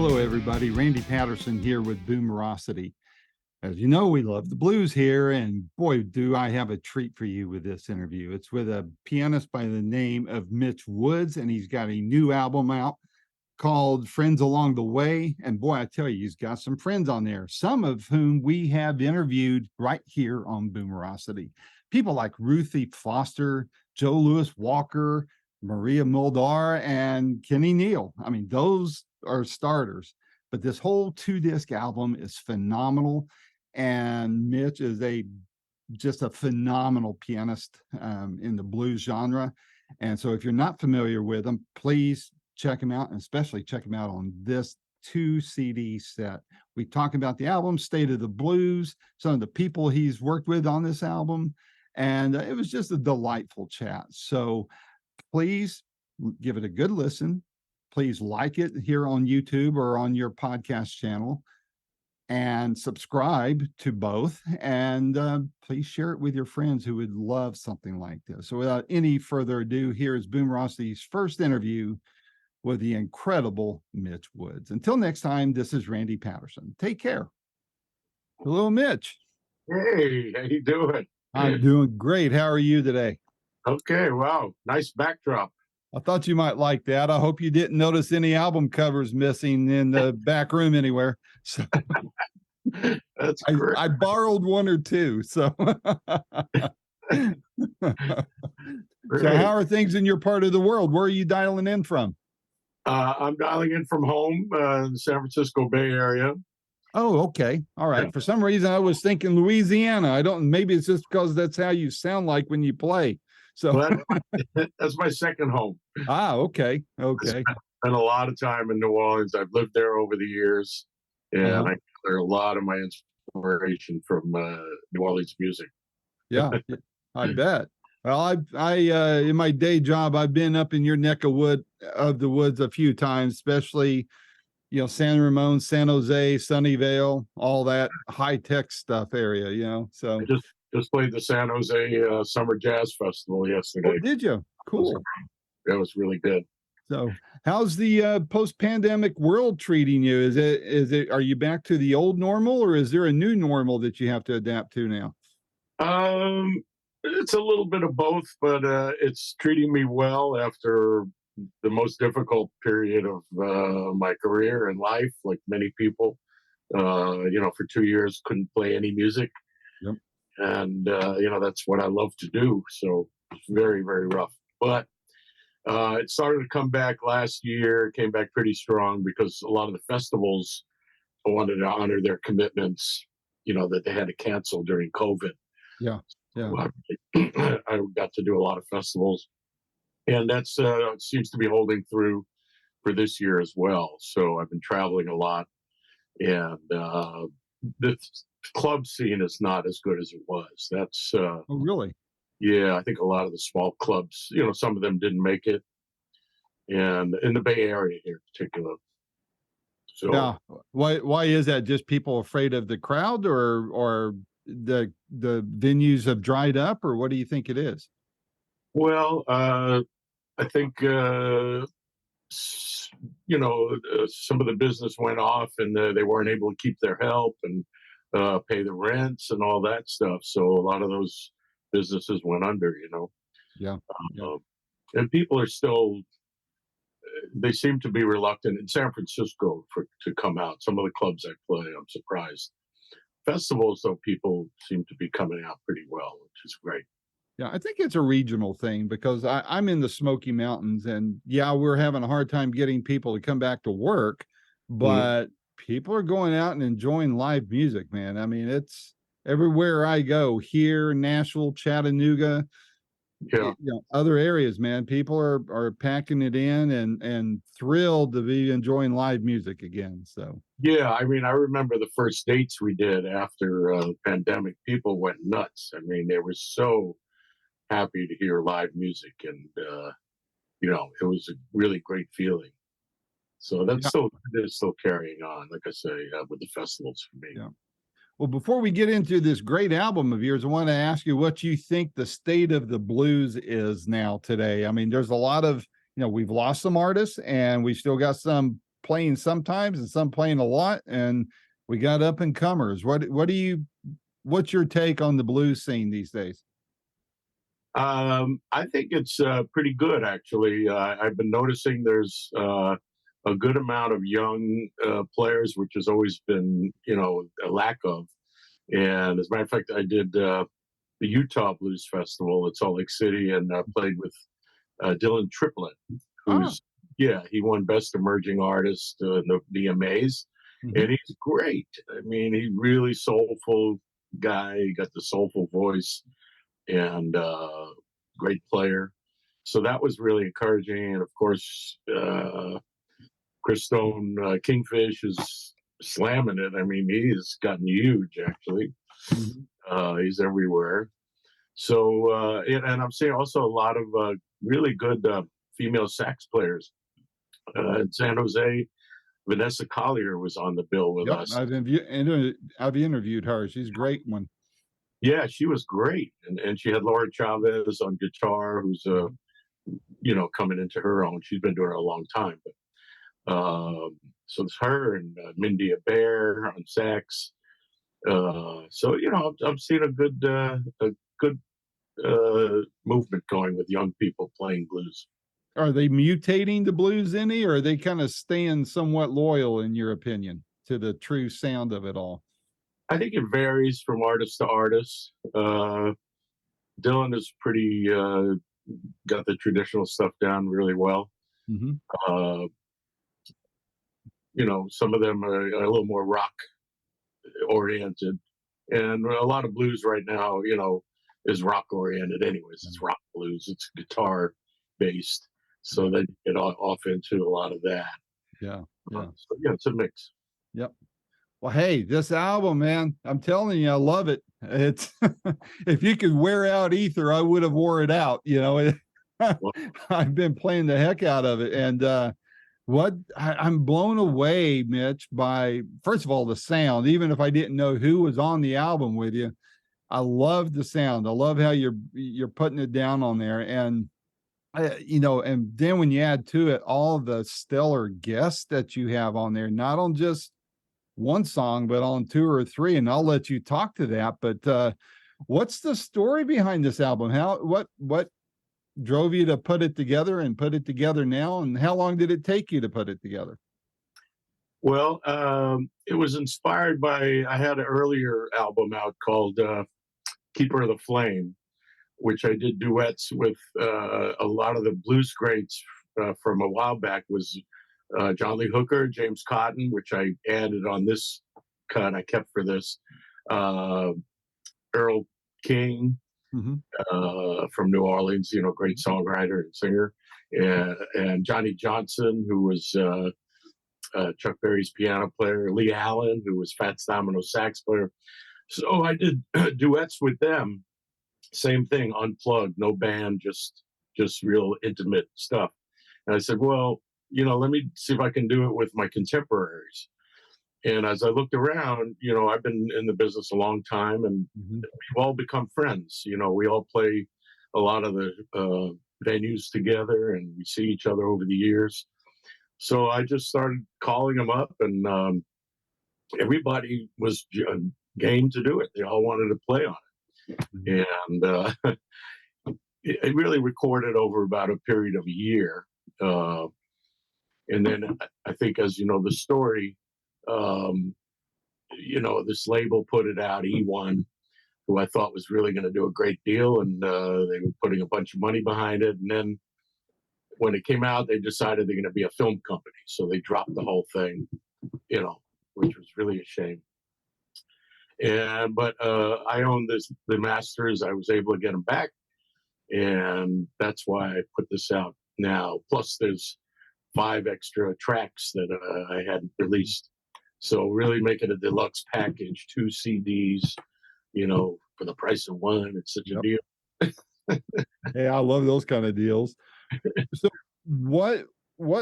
Hello, everybody. Randy Patterson here with Boomerocity. As you know, we love the blues here, and boy, do I have a treat for you with this interview. It's with a pianist by the name of Mitch Woods, and he's got a new album out called Friends Along the Way. And boy, I tell you, he's got some friends on there, some of whom we have interviewed right here on Boomerocity. People like Ruthie Foster, Joe Louis Walker, Maria Muldaur, and Kenny Neal. I mean, those are starters, but this whole 2-disc album is phenomenal. And Mitch is just a phenomenal pianist in the blues genre. And so if you're not familiar with him, please check him out, and especially check him out on this 2 CD set. We talk about the album, State of the Blues, some of the people he's worked with on this album, and it was just a delightful chat. So please give it a good listen. Please like it here on YouTube or on your podcast channel, and subscribe to both. And please share it with your friends who would love something like this. So without any further ado, here is Boomerocity's first interview with the incredible Mitch Woods. Until next time, this is Randy Patterson. Take care. Hello, Mitch. Hey, how you doing? I'm doing great. How are you today? Okay, wow, nice backdrop. I thought you might like that. I hope you didn't notice any album covers missing in the back room anywhere. So That's great. I borrowed one or two. So, so how are things in your part of the world? Where are you dialing in from? I'm dialing in from home in the San Francisco Bay Area. Oh, okay. All right. Yeah. For some reason, I was thinking Louisiana. Maybe it's just because that's how you sound like when you play. So Well, that's my second home. Okay. I spent a lot of time in New Orleans. I've lived there over the years, and I gather a lot of my inspiration from New Orleans music. Yeah, I bet. Well, I in my day job, I've been up in your neck of the woods a few times, especially, San Ramon, San Jose, Sunnyvale, all that high tech stuff area, so. I just played the San Jose Summer Jazz Festival yesterday. Oh, did you? Cool. That was really good. So how's the post-pandemic world treating you? Are you back to the old normal, or is there a new normal that you have to adapt to now? It's a little bit of both, but it's treating me well after the most difficult period of my career and life, like many people. For 2 years, couldn't play any music. Yep. And, that's what I love to do. So it's very, very rough. But it started to come back last year, came back pretty strong because a lot of the festivals wanted to honor their commitments, that they had to cancel during COVID. Yeah. Yeah. So I got to do a lot of festivals, and that's seems to be holding through for this year as well. So I've been traveling a lot, and the club scene is not as good as it was. That's Oh, really? Yeah, I think a lot of the small clubs, some of them didn't make it, and in the Bay Area here in particular. So yeah, why is that? Just people afraid of the crowd, or the venues have dried up, or what do you think it is? well, I think some of the business went off, and they weren't able to keep their help and pay the rents and all that stuff. So a lot of those businesses went under. Yeah. And people are still. They seem to be reluctant in San Francisco to come out. Some of the clubs I play, I'm surprised. Festivals, though, people seem to be coming out pretty well, which is great. Yeah, I think it's a regional thing because I'm in the Smoky Mountains, and yeah, we're having a hard time getting people to come back to work, but people are going out and enjoying live music, man. I mean, it's everywhere I go, here, Nashville, Chattanooga, Yeah. Other areas, man. People are packing it in and thrilled to be enjoying live music again. So Yeah, I mean, I remember the first dates we did after the pandemic. People went nuts. I mean, they were so happy to hear live music, and it was a really great feeling. So that's still carrying on, like I say, with the festivals for me. Yeah. Well, before we get into this great album of yours, I want to ask you what you think the state of the blues is now today. I mean, there's a lot of, we've lost some artists, and we still got some playing sometimes and some playing a lot, and we got up and comers. What's your take on the blues scene these days? I think it's pretty good, actually. I've been noticing there's a good amount of young players, which has always been, a lack of. And as a matter of fact, I did the Utah Blues Festival at Salt Lake City and played with Dylan Triplett, Oh, who's, yeah, he won Best Emerging Artist in the VMAs, mhm. and he's great. I mean, he's really soulful guy. He got the soulful voice and great player. So that was really encouraging. And of course, Chris Stone, Kingfish is slamming it. I mean, he's gotten huge, actually. Mhm. He's everywhere. So, and I'm seeing also a lot of really good female sax players. In San Jose, Vanessa Collier was on the bill with Yep, us. I've interviewed her. She's a great one. Yeah, she was great. And she had Laura Chavez on guitar, who's, coming into her own. She's been doing it a long time. But so it's her and Mindy Bear on sax. So, I'm seeing a good movement going with young people playing blues. Are they mutating the blues any, or are they kind of staying somewhat loyal, in your opinion, to the true sound of it all? I think it varies from artist to artist. Dylan is pretty got the traditional stuff down really well. Mhm. Uh, some of them are a little more rock oriented, and a lot of blues right now, is rock oriented. Anyways, it's rock blues. It's guitar based, so they get off into a lot of that. Yeah, yeah, So yeah, it's a mix. yep. Well, hey, this album, man, I'm telling you, I love it. It's if you could wear out ether, I would have wore it out. Well, I've been playing the heck out of it, and I'm blown away, Mitch, by first of all the sound. Even if I didn't know who was on the album with you, I love the sound. I love how you're putting it down on there, and and then when you add to it all the stellar guests that you have on there, not on just one song, but on two or three, and I'll let you talk to that. But what's the story behind this album? What drove you to put it together and put it together now? And how long did it take you to put it together? well, it was inspired by I had an earlier album out called "Keeper of the Flame," which I did duets with a lot of the blues greats from a while back. Was John Lee Hooker, James Cotton, which I added on this cut. I kept for this. Uh, Earl King Mhm. from New Orleans, great songwriter and singer, and Johnny Johnson, who was Chuck Berry's piano player, Lee Allen, who was Fats Domino's sax player. So I did duets with them. Same thing, unplugged, no band, just real intimate stuff. And I said, well, let me see if I can do it with my contemporaries. And as I looked around, I've been in the business a long time, and Mhm. we've all become friends. We all play a lot of the venues together, and we see each other over the years. So I just started calling them up, and everybody was game to do it. They all wanted to play on Mhm. it, and it really recorded over about a period of a year. Uh, and then I think, as you know, the story, um, this label put it out, E1, who I thought was really going to do a great deal, and they were putting a bunch of money behind it. And then when it came out, they decided they're going to be a film company, so they dropped the whole thing, which was really a shame. And but I own the masters. I was able to get them back, and that's why I put this out now. Plus, there's 5 extra tracks that I hadn't released. So really make it a deluxe package, 2 CDs, for the price of one. It's such a Yep. deal. Hey, I love those kind of deals. So what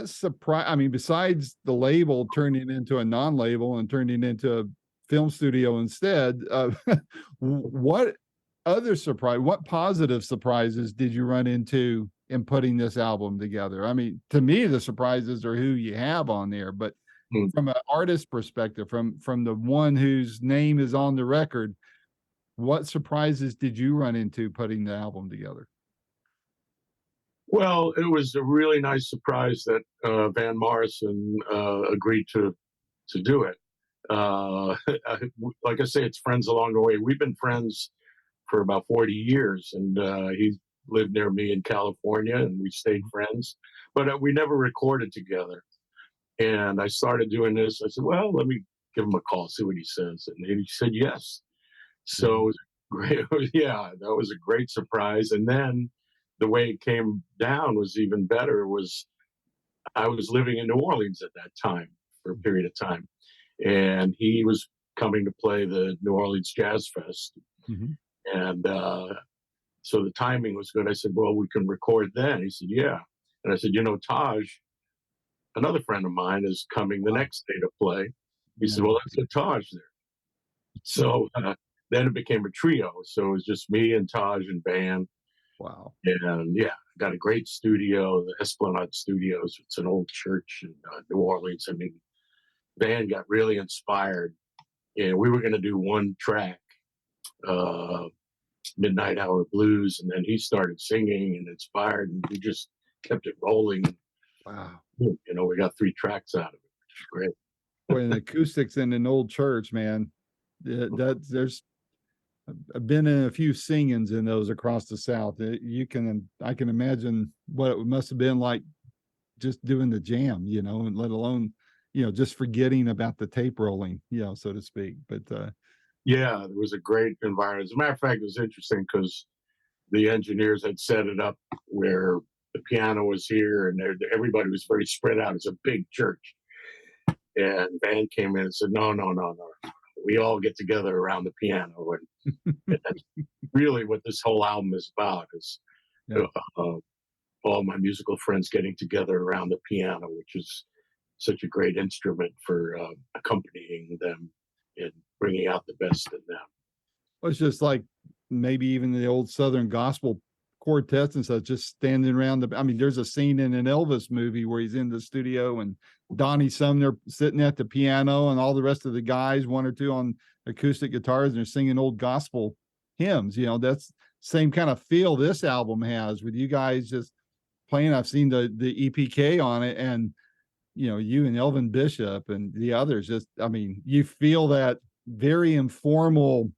surprise I mean, besides the label turning into a non-label and turning into a film studio instead, what other surprise, what positive surprises did you run into in putting this album together? I mean, to me, the surprises are who you have on there, but Mm. from an artist perspective, from the one whose name is on the record, what surprises did you run into putting the album together? Well, it was a really nice surprise that Van Morrison agreed to do it. Like I say, it's friends along the way. We've been friends for about 40 years, and he lived near me in California, and we stayed friends, but we never recorded together. And I started doing this. I said, well, let me give him a call, see what he says. And he said yes. Yeah. So it was great. Yeah, that was a great surprise. And then the way it came down was even better. Was I was living in New Orleans at that time for a period of time, and he was coming to play the New Orleans Jazz Fest. Mhm. And so the timing was good. I said, well, we can record then. He said, yeah. And I said, Taj, another friend of mine, is coming the next day to play. He said, well, Wow. let's get Taj there. So then it became a trio. So it was just me and Taj and Van. Wow. And yeah, got a great studio, the Esplanade Studios. It's an old church in New Orleans. I mean, Van got really inspired, and we were going to do one track, uh, Midnight Hour Blues, and then he started singing and inspired, and we just kept it rolling. Wow. We got 3 tracks out of it, which is great. Boy, and acoustics in an old church, man. There's I've been in a few singings in those across the South. I can imagine what it must have been like just doing the jam, and let alone, just forgetting about the tape rolling, so to speak. But Yeah, it was a great environment. As a matter of fact, it was interesting because the engineers had set it up where the piano was here, and everybody was very spread out. It's a big church. And Van came in and said, no, no, no, no. We all get together around the piano. And that's really what this whole album is about, is yeah. uh, all my musical friends getting together around the piano, which is such a great instrument for accompanying them and bringing out the best in them. It's just like maybe even the old Southern gospel quartets and such, just standing around I mean, there's a scene in an Elvis movie where he's in the studio and Donnie Sumner sitting at the piano and all the rest of the guys, one or two on acoustic guitars, and they're singing old gospel hymns. That's same kind of feel this album has with you guys just playing. I've seen the EPK on it, and you and Elvin Bishop and the others, just, I mean, you feel that very informal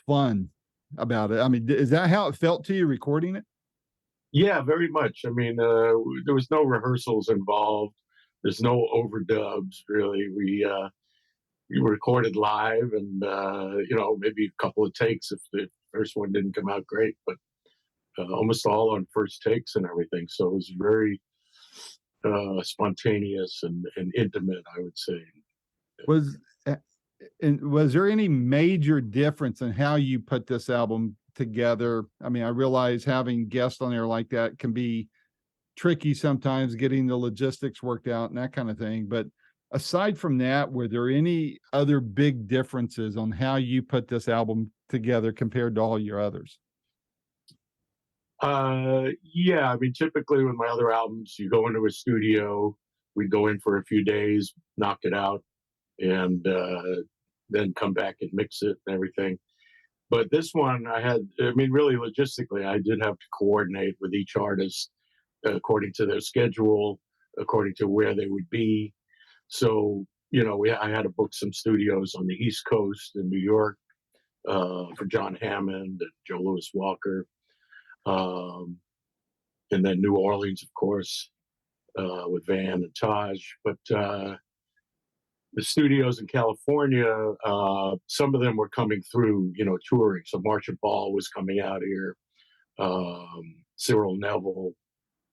fun about it. I mean, is that how it felt to you recording it? Yeah, very much. I mean, there was no rehearsals involved. There's no overdubs, really. We recorded live, and maybe a couple of takes if the first one didn't come out great, but almost all on first takes and everything. So it was very spontaneous and intimate, I would say. Was a- and was there any major difference in how you put this album together? I mean, I realize having guests on there like that can be tricky sometimes, getting the logistics worked out and that kind of thing. But aside from that, were there any other big differences on how you put this album together compared to all your others? Yeah, I mean, typically with my other albums, you go into a studio, we go in for a few days, knock it out, and then come back and mix it and everything. But this one, I mean, really logistically, I did have to coordinate with each artist according to their schedule, according to where they would be. So, I had to book some studios on the East Coast in New York for John Hammond and Joe Louis Walker. Um, and then New Orleans, of course, with Van and Taj. But the studios in California, some of them were coming through, touring. So Marcia Ball was coming out here, Cyril Neville.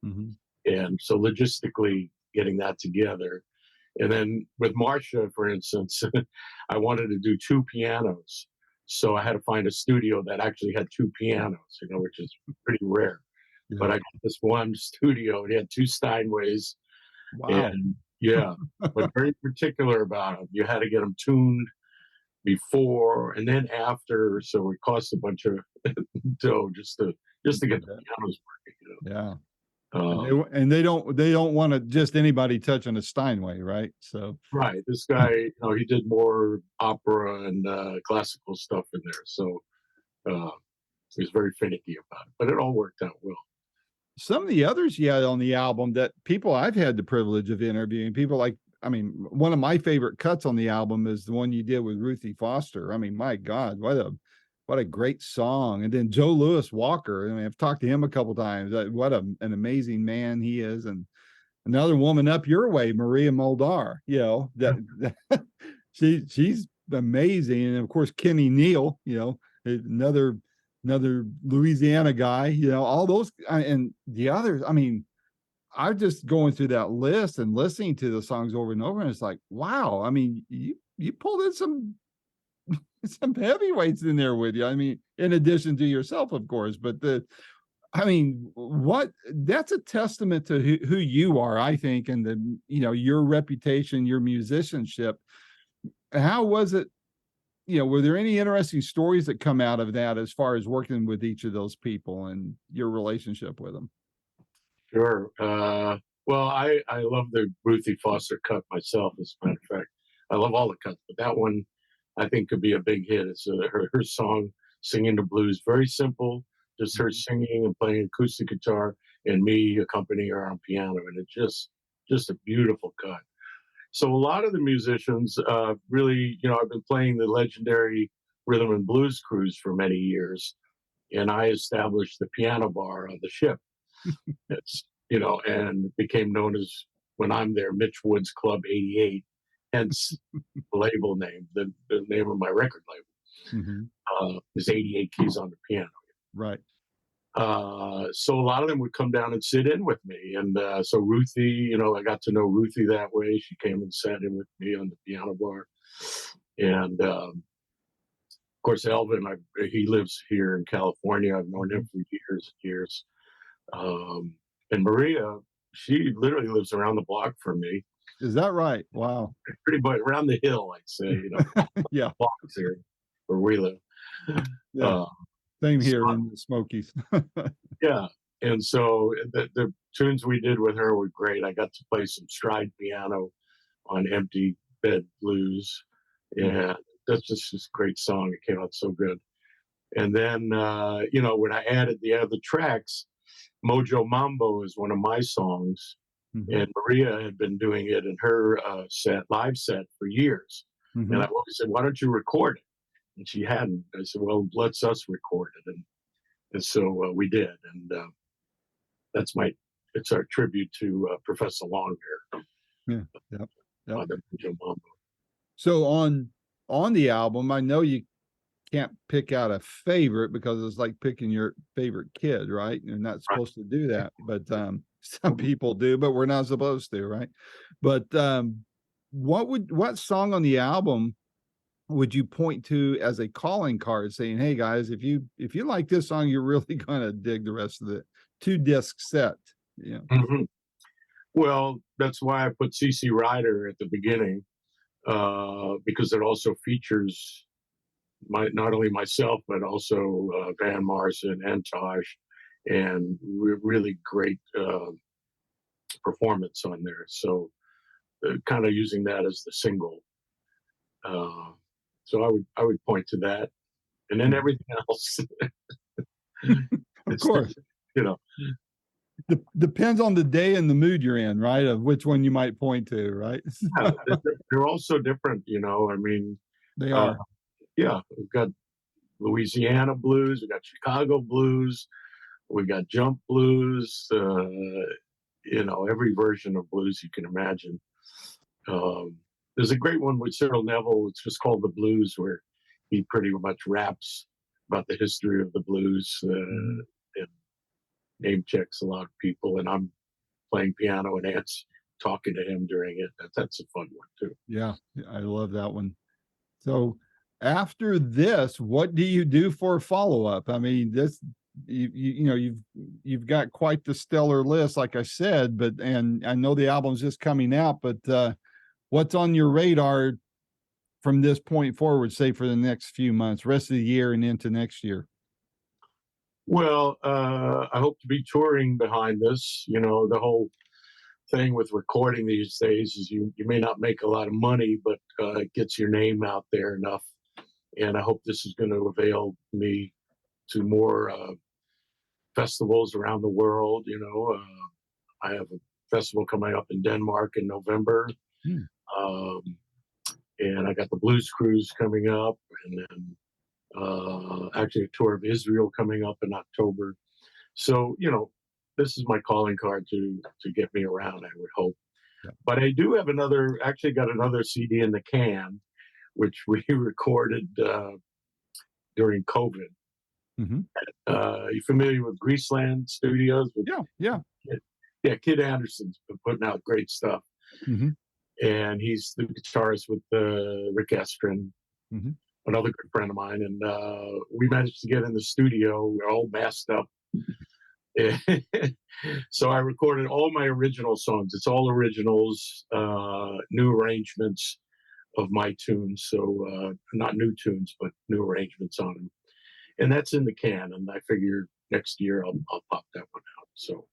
Mm-hmm. And so logistically getting that together. And then with Marcia, for instance, I wanted to do 2 pianos. So I had to find a studio that actually had 2 pianos, which is pretty rare. Yeah. But I got this one studio, and it had 2 Steinways. Wow. And yeah, but very particular about them. You had to get them tuned before and then after. So it cost a bunch of dough just to just to get the pianos working. Yeah. Um, They don't want to just anybody touching a Steinway, right? So right, this guy, he did more opera and classical stuff in there, so uh, he was very finicky about it, but it all worked out well. some of the others you had on the album that people I've had the privilege of interviewing, people like, I mean, one of my favorite cuts on the album is the one you did with Ruthie Foster. I mean, my God, what a great song. And then Joe Louis Walker. I mean, I've talked to him a couple times. What an amazing man he is. And another woman up your way, Maria Moldar, that she's amazing. And of course, Kenny Neal, another Louisiana guy, all those and the others. I mean, I'm just going through that list and listening to the songs over and over, and it's like, wow. I mean, you pulled in some heavyweights in there with you. I mean, in addition to yourself, of course, but that's a testament to who you are, I think, and your reputation, your musicianship. How was it? Were there any interesting stories that come out of that as far as working with each of those people and your relationship with them? Sure. Well, I love the Ruthie Foster cut myself. As a matter of fact, I love all the cuts, but that one I think could be a big hit. It's her song "Singing the Blues." Very simple, just her singing and playing acoustic guitar, and me accompanying her on piano, and it's just a beautiful cut. So a lot of the musicians really, I've been playing the legendary rhythm and blues cruise for many years, and I established the piano bar on the ship. It's and became known as, when I'm there, Mitch Woods Club 88, hence the label name, the name of my record label. Is 88 keys on the piano. Right. So a lot of them would come down and sit in with me, and so Ruthie, I got to know Ruthie that way. She came and sat in with me on the piano bar, and of course Elvin, he lives here in California. I've known him for years and years. And Maria, she literally lives around the block from me. Is that right? Wow. Pretty much around the hill, I'd say. Yeah. Blocks here where we live. Yeah. Same here in the Smokies. Yeah. And so the tunes we did with her were great. I got to play some stride piano on Empty Bed Blues. And that's just this great song. It came out so good. And then, when I added the other tracks, Mojo Mambo is one of my songs. And Maria had been doing it in her live set for years. And I always said, why don't you record it? And she hadn't. I said, well, let's us record it. And so we did. And it's our tribute to Professor Longhair. Yeah. Yep. Mojo Mambo. So on the album, I know you can't pick out a favorite because it's like picking your favorite kid, right? You're not supposed to do that, but some people do, but we're not supposed to, right? But what song on the album would you point to as a calling card saying, hey guys, if you like this song, you're really gonna dig the rest of the 2-disc set? Well, that's why I put CC Rider at the beginning, because it also features not only myself, but also Van Morrison and Tosh, and really great performance on there. So kind of using that as the single. So I would point to that, and then everything else. Of course, depends on the day and the mood you're in, right? Of which one you might point to, right? Yeah, they're all so different, I mean, they are. Yeah, we've got Louisiana blues, we got Chicago blues, we got jump blues, every version of blues you can imagine. There's a great one with Cyril Neville. It's just called The Blues, where he pretty much raps about the history of the blues and name checks a lot of people. And I'm playing piano and Ant's talking to him during it. That's a fun one too. Yeah, I love that one. So after this, what do you do for follow-up? I mean, you've got quite the stellar list, like I said, and I know the album's just coming out, but what's on your radar from this point forward, say for the next few months, rest of the year and into next year? Well, I hope to be touring behind this. You know, the whole thing with recording these days is you may not make a lot of money, but it gets your name out there enough. And I hope this is going to avail me to more festivals around the world. You know, I have a festival coming up in Denmark in November, Hmm. um, and I got the Blues Cruise coming up, and then actually a tour of Israel coming up in October. So you know, this is my calling card to get me around. I would hope, Yeah. but I do have another. Actually, got another CD in the can, which we recorded during COVID. Hmm. You familiar with Greaseland Studios? With Yeah. Yeah. yeah, Kid Anderson's been putting out great stuff, Hmm. and he's the guitarist with Rick Estrin, Hmm. another good friend of mine, and we managed to get in the studio. We're all masked up. So I recorded all my original songs. It's all originals, new arrangements of my tunes. So not new tunes, but new arrangements on them. And that's in the can. And I figure next year I'll pop that one out. So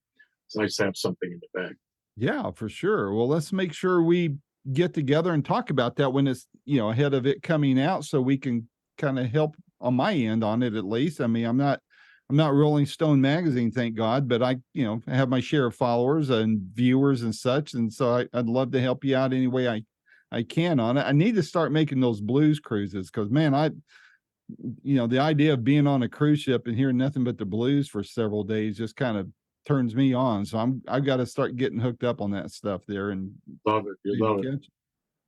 it's nice to have something in the bag. Yeah, for sure. Well, let's make sure we get together and talk about that when it's, ahead of it coming out so we can kind of help on my end on it at least. I mean, I'm not Rolling Stone magazine, thank God, but I have my share of followers and viewers and such. And so I'd love to help you out any way I can on it. I need to start making those blues cruises because man, the idea of being on a cruise ship and hearing nothing but the blues for several days just kind of turns me on. So I've got to start getting hooked up on that stuff there and Love it. You see the love it. catch.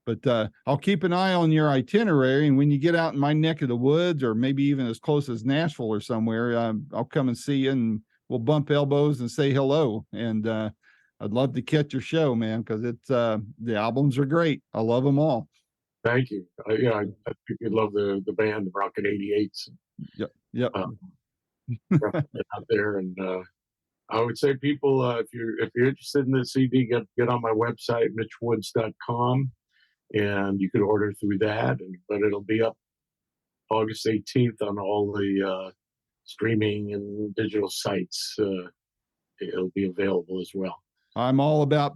But I'll keep an eye on your itinerary, and when you get out in my neck of the woods, or maybe even as close as Nashville or somewhere, I'll come and see you, and we'll bump elbows and say hello. And I'd love to catch your show, man, because it's the albums are great. I love them all. Thank you. Yeah, I think you love the band, the Rocket 88s. Yep, yep. Out there, and I would say people, if you're interested in the CD, get on my website, mitchwoods.com, and you could order through that. But it'll be up August 18th on all the streaming and digital sites. It'll be available as well. I'm all about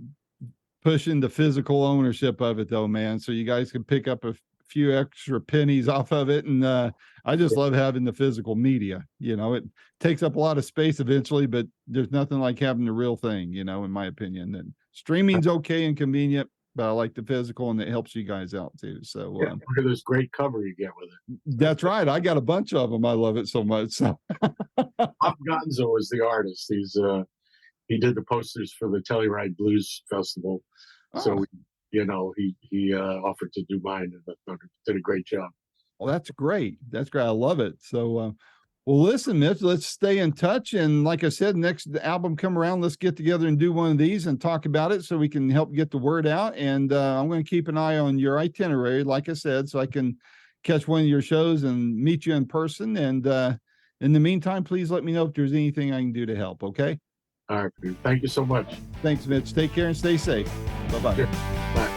pushing the physical ownership of it though, man. So you guys can pick up a few extra pennies off of it. And I just love having the physical media. It takes up a lot of space eventually, but there's nothing like having the real thing, in my opinion. And streaming's okay and convenient, but I like the physical and it helps you guys out too. So Yeah, look at this great cover you get with it. that's right. I got a bunch of them. I love it so much. So Bob Gonzo is the artist. He did the posters for the Telluride Blues Festival. So, he offered to do mine, and did a great job. well, that's great. That's great. I love it. So, well, listen, Mitch, let's stay in touch. And like I said, next album come around, let's get together and do one of these and talk about it so we can help get the word out. And I'm going to keep an eye on your itinerary, like I said, so I can catch one of your shows and meet you in person. And in the meantime, please let me know if there's anything I can do to help. Okay. All right. Thank you so much. Thanks, Mitch. Take care and stay safe. Bye-bye. Bye.